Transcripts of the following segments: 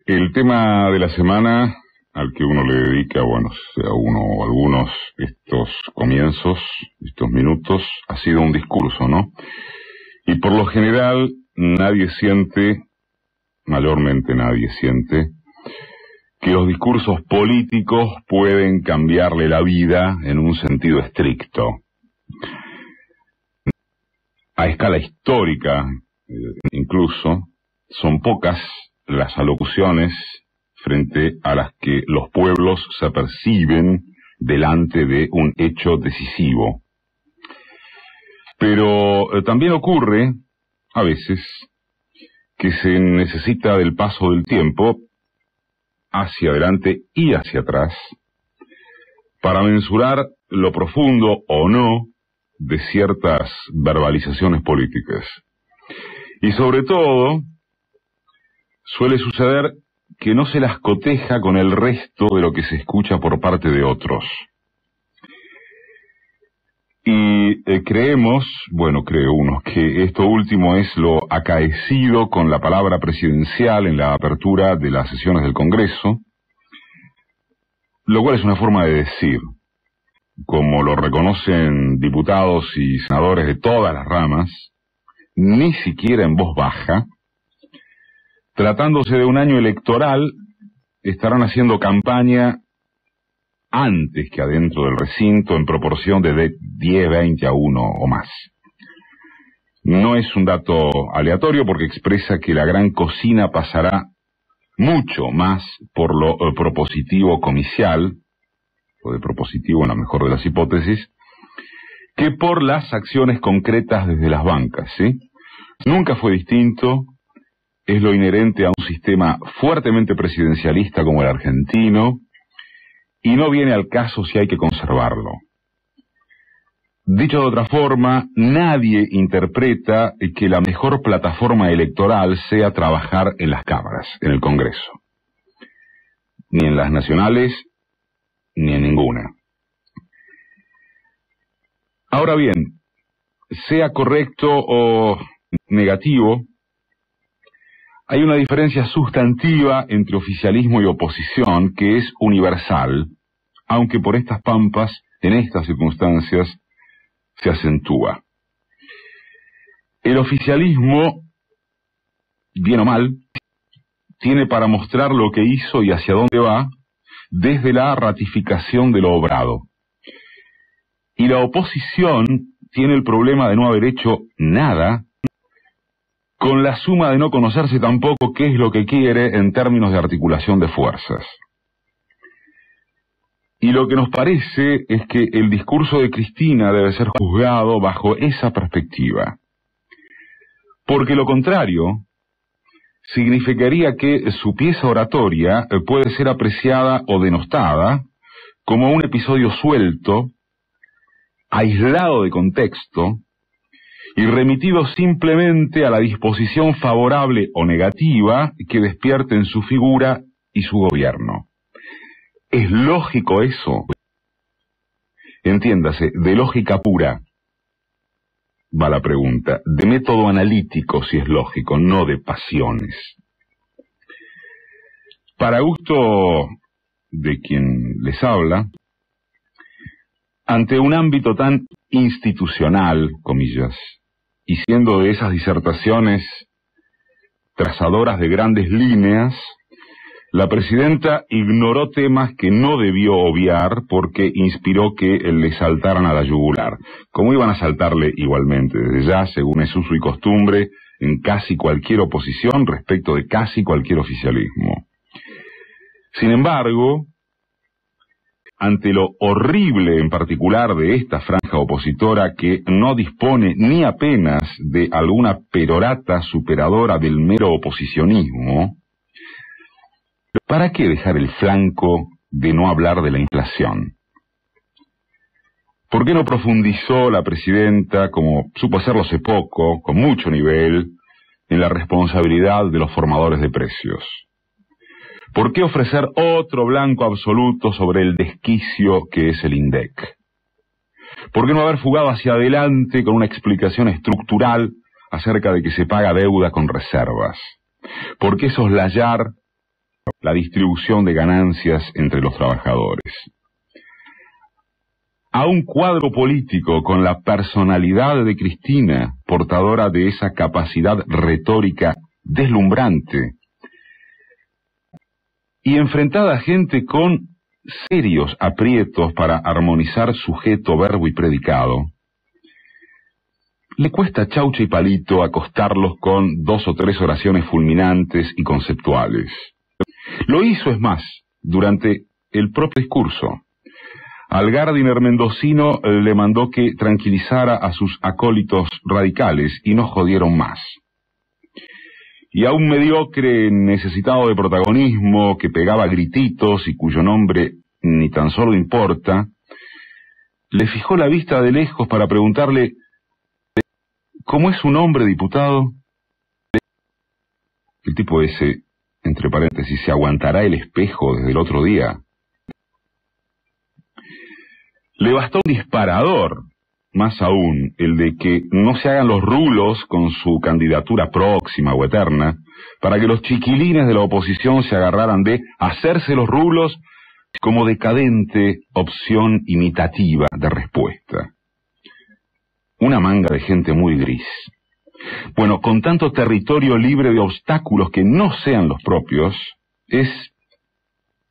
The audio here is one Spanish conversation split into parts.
El tema de la semana al que uno le dedica, bueno, sea uno o algunos, estos comienzos, estos minutos, ha sido un discurso, ¿no? Y por lo general nadie siente, mayormente nadie siente, que los discursos políticos pueden cambiarle la vida en un sentido estricto. A escala histórica, incluso, son pocas las alocuciones frente a las que los pueblos se aperciben delante de un hecho decisivo. Pero también ocurre, a veces, que se necesita del paso del tiempo, hacia adelante y hacia atrás, para mensurar lo profundo o no de ciertas verbalizaciones políticas. Y sobre todo, suele suceder que no se las coteja con el resto de lo que se escucha por parte de otros. Y creemos, bueno, cree uno, que esto último es lo acaecido con la palabra presidencial en la apertura de las sesiones del Congreso, lo cual es una forma de decir, como lo reconocen diputados y senadores de todas las ramas, ni siquiera en voz baja. Tratándose de un año electoral, estarán haciendo campaña antes que adentro del recinto en proporción de 10, 20 a 1 o más. No es un dato aleatorio porque expresa que la gran cocina pasará mucho más por lo propositivo comicial, o de propositivo en la mejor de las hipótesis, que por las acciones concretas desde las bancas, ¿sí? Nunca fue distinto. Es lo inherente a un sistema fuertemente presidencialista como el argentino, y no viene al caso si hay que conservarlo. Dicho de otra forma, nadie interpreta que la mejor plataforma electoral sea trabajar en las cámaras, en el Congreso. Ni en las nacionales, ni en ninguna. Ahora bien, sea correcto o negativo, hay una diferencia sustantiva entre oficialismo y oposición que es universal, aunque por estas pampas, en estas circunstancias, se acentúa. El oficialismo, bien o mal, tiene para mostrar lo que hizo y hacia dónde va desde la ratificación de lo obrado. Y la oposición tiene el problema de no haber hecho nada, con la suma de no conocerse tampoco qué es lo que quiere en términos de articulación de fuerzas. Y lo que nos parece es que el discurso de Cristina debe ser juzgado bajo esa perspectiva. Porque lo contrario significaría que su pieza oratoria puede ser apreciada o denostada como un episodio suelto, aislado de contexto, y remitido simplemente a la disposición favorable o negativa que despierte en su figura y su gobierno. ¿Es lógico eso? Entiéndase, de lógica pura, va la pregunta, de método analítico si es lógico, no de pasiones. Para gusto de quien les habla, ante un ámbito tan institucional, comillas, y siendo de esas disertaciones trazadoras de grandes líneas, la presidenta ignoró temas que no debió obviar porque inspiró que le saltaran a la yugular, como iban a saltarle igualmente desde ya, según es uso y costumbre, en casi cualquier oposición respecto de casi cualquier oficialismo. Sin embargo, ante lo horrible en particular de esta franja opositora que no dispone ni apenas de alguna perorata superadora del mero oposicionismo, ¿para qué dejar el flanco de no hablar de la inflación? ¿Por qué no profundizó la presidenta, como supo hacerlo hace poco, con mucho nivel, en la responsabilidad de los formadores de precios? ¿Por qué ofrecer otro blanco absoluto sobre el desquicio que es el INDEC? ¿Por qué no haber fugado hacia adelante con una explicación estructural acerca de que se paga deuda con reservas? ¿Por qué soslayar la distribución de ganancias entre los trabajadores. A un cuadro político con la personalidad de Cristina, portadora de esa capacidad retórica deslumbrante, y enfrentada a gente con serios aprietos para armonizar sujeto, verbo y predicado, le cuesta chaucha y palito acostarlos con 2 o 3 oraciones fulminantes y conceptuales. Lo hizo, es más, durante el propio discurso. Al Gardiner mendocino le mandó que tranquilizara a sus acólitos radicales y no jodieron más. Y a un mediocre necesitado de protagonismo que pegaba grititos y cuyo nombre ni tan solo importa, le fijó la vista de lejos para preguntarle: ¿cómo es su nombre, diputado? El tipo ese, entre paréntesis, ¿se aguantará el espejo desde el otro día? Le bastó un disparador, más aún, el de que no se hagan los rulos con su candidatura próxima o eterna, para que los chiquilines de la oposición se agarraran de hacerse los rulos como decadente opción imitativa de respuesta. Una manga de gente muy gris. Bueno, con tanto territorio libre de obstáculos que no sean los propios, es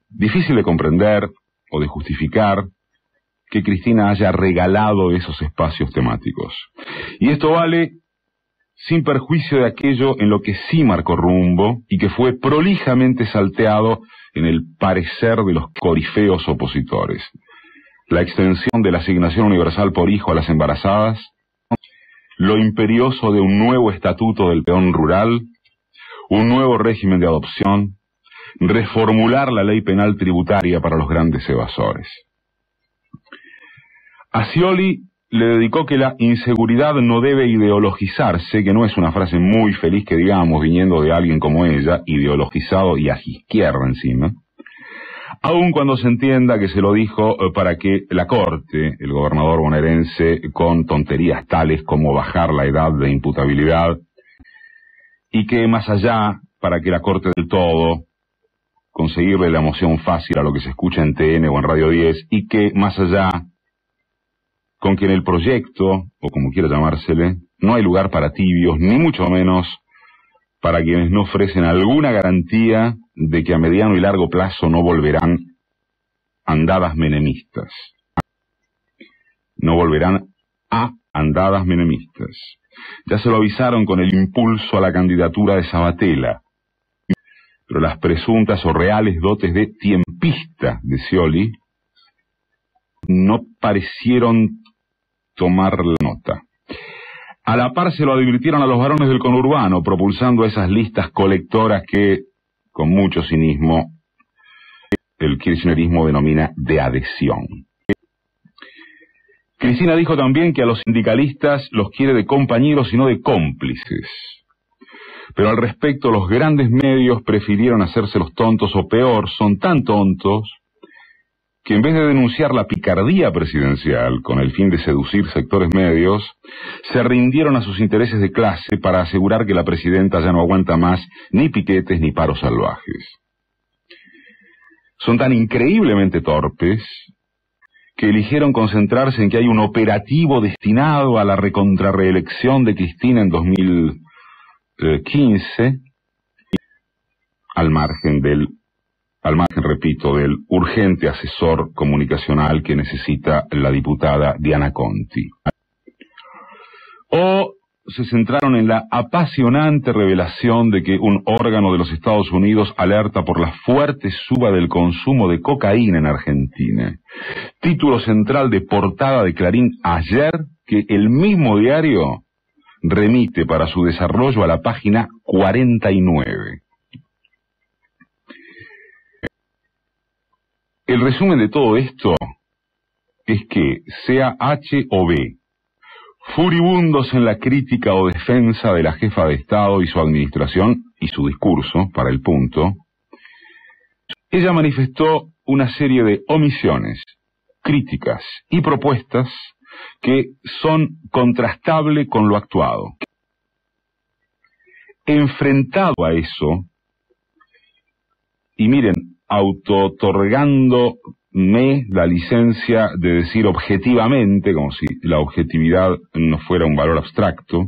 difícil de comprender o de justificar que Cristina haya regalado esos espacios temáticos. Y esto vale sin perjuicio de aquello en lo que sí marcó rumbo y que fue prolijamente salteado en el parecer de los corifeos opositores. La extensión de la asignación universal por hijo a las embarazadas, lo imperioso de un nuevo estatuto del peón rural, un nuevo régimen de adopción, reformular la ley penal tributaria para los grandes evasores. A Scioli le dedicó que la inseguridad no debe ideologizarse, que no es una frase muy feliz que digamos, viniendo de alguien como ella, ideologizado y a izquierda encima, aun cuando se entienda que se lo dijo para que la Corte, el gobernador bonaerense, con tonterías tales como bajar la edad de imputabilidad, y que más allá, para que la Corte del todo, conseguirle la moción fácil a lo que se escucha en TN o en Radio 10, y que más allá, con que en el proyecto, o como quiera llamársele, no hay lugar para tibios, ni mucho menos para quienes no ofrecen alguna garantía de que a mediano y largo plazo no volverán andadas menemistas. No volverán a andadas menemistas. Ya se lo avisaron con el impulso a la candidatura de Sabatella, pero las presuntas o reales dotes de tiempista de Scioli no parecieron tomar la nota. A la par se lo advirtieron a los varones del conurbano, propulsando esas listas colectoras que, con mucho cinismo, el kirchnerismo denomina de adhesión. Cristina dijo también que a los sindicalistas los quiere de compañeros y no de cómplices. Pero al respecto, los grandes medios prefirieron hacerse los tontos, o peor, son tan tontos que en vez de denunciar la picardía presidencial con el fin de seducir sectores medios, se rindieron a sus intereses de clase para asegurar que la presidenta ya no aguanta más ni piquetes ni paros salvajes. Son tan increíblemente torpes que eligieron concentrarse en que hay un operativo destinado a la recontrarreelección de Cristina en 2015, al margen, repito, del urgente asesor comunicacional que necesita la diputada Diana Conti. O se centraron en la apasionante revelación de que un órgano de los Estados Unidos alerta por la fuerte suba del consumo de cocaína en Argentina. Título central de portada de Clarín ayer, que el mismo diario remite para su desarrollo a la página 49. El resumen de todo esto es que, sea H o B, furibundos en la crítica o defensa de la jefa de Estado y su administración y su discurso, para el punto, ella manifestó una serie de omisiones, críticas y propuestas que son contrastables con lo actuado. Enfrentado a eso, y miren, auto-otorgándome la licencia de decir objetivamente, como si la objetividad no fuera un valor abstracto,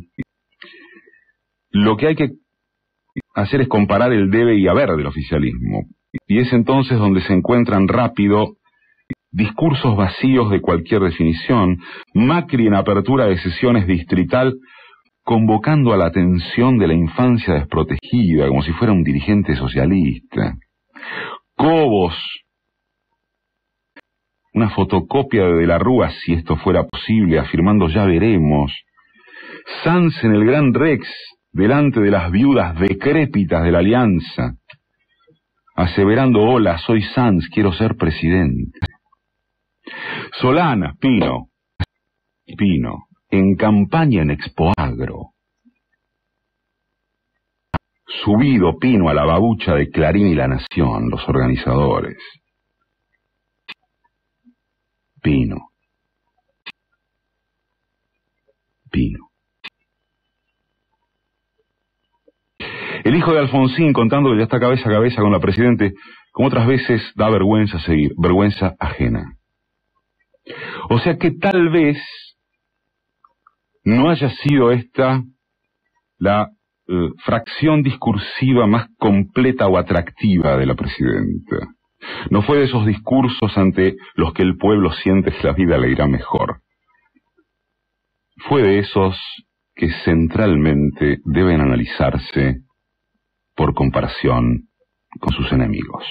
lo que hay que hacer es comparar el debe y haber del oficialismo. Y es entonces donde se encuentran rápido discursos vacíos de cualquier definición, Macri en apertura de sesiones distrital convocando a la atención de la infancia desprotegida, como si fuera un dirigente socialista. Cobos, una fotocopia de la Rúa, si esto fuera posible, afirmando ya veremos. Sanz en el Gran Rex, delante de las viudas decrépitas de la Alianza, aseverando, hola, soy Sanz, quiero ser presidente. Solana, Pino, en campaña en Expoagro. Subido Pino a la babucha de Clarín y La Nación, los organizadores. Pino. El hijo de Alfonsín contando que ya está cabeza a cabeza con la Presidente, como otras veces da vergüenza seguir, vergüenza ajena. O sea que tal vez no haya sido esta la fracción discursiva más completa o atractiva de la Presidenta. No fue de esos discursos ante los que el pueblo siente que la vida le irá mejor. Fue de esos que centralmente deben analizarse por comparación con sus enemigos.